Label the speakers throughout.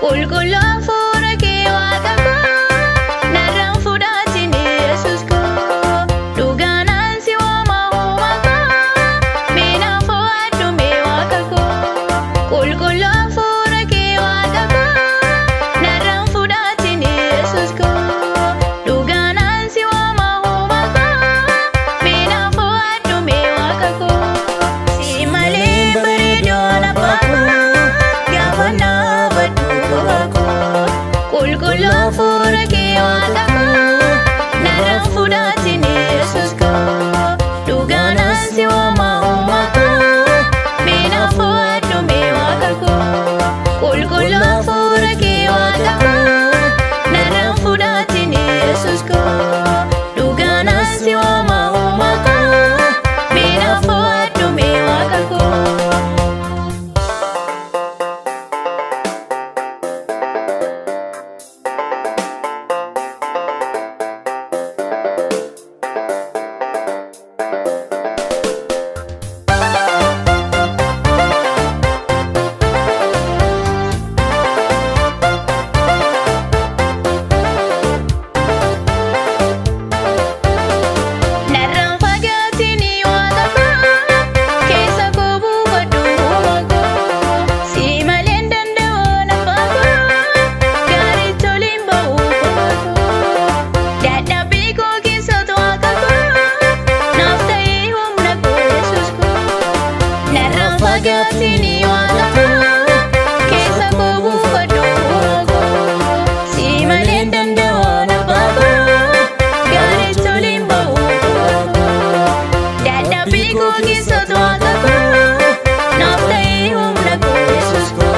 Speaker 1: Qulqulluun fuula kee waaqa koo narraan fudhatini Yesuus koo dhugaanaan si waama uuma koo miinaan fo'adhu mee waaqa koo Qulqulluun fuula kee waaqa koo narraan fudhatini Yesuus koo dhugaanaan si waama uuma koo miinaan fo'adhu mee waaqa koo si malee bareedoo lafa koo gaafa naafadhu. Qulqulluun fuula kee waaqa koo narraan fudhatini Yesuus koo dhugaanaan si waama uuma koo miinaan fo'adhu mee waaqa koo Qulqulluun fuula kee waaqa koo narraan fudhatini Yesuus koo dhugaanaan si waama uuma koo miinaan fo'adhu mee waaqa koo. Fagaatini waaqa koo keessa koo buufadhu koo si malee danda'uun abbaa koo gaarii toliin ba'u koo dadhabbii koo keessatti waaqa koo naaf ta'ee humna koo Yesuus koo.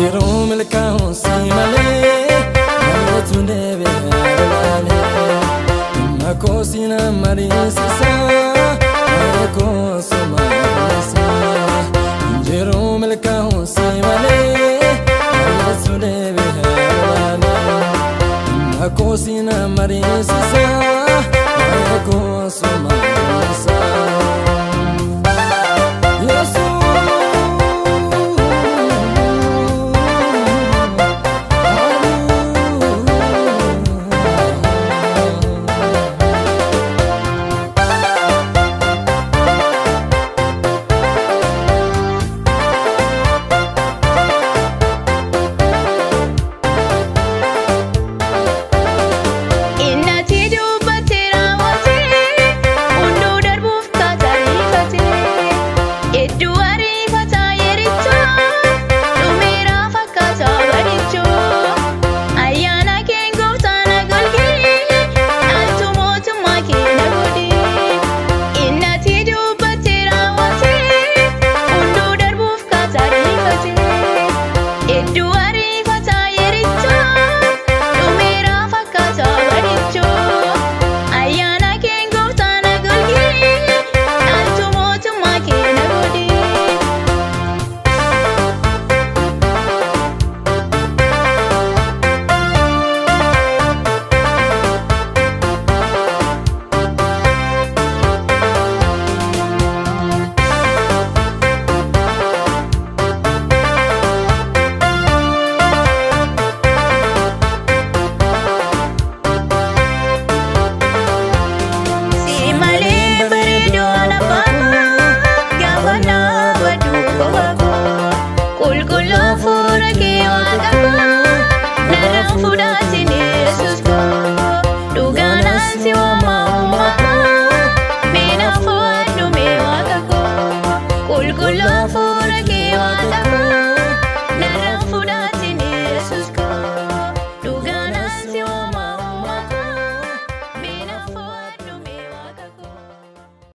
Speaker 1: Yeroo milkaa'uun si malee mallattuu deebi'ee dhimma koo si na mariisisa waa'ee koo suma mariisa. Yeroo milkaa'uun si malee mallattuu deebi'ee dhimma koo si na mariisisa waa'ee koo suma mariisa.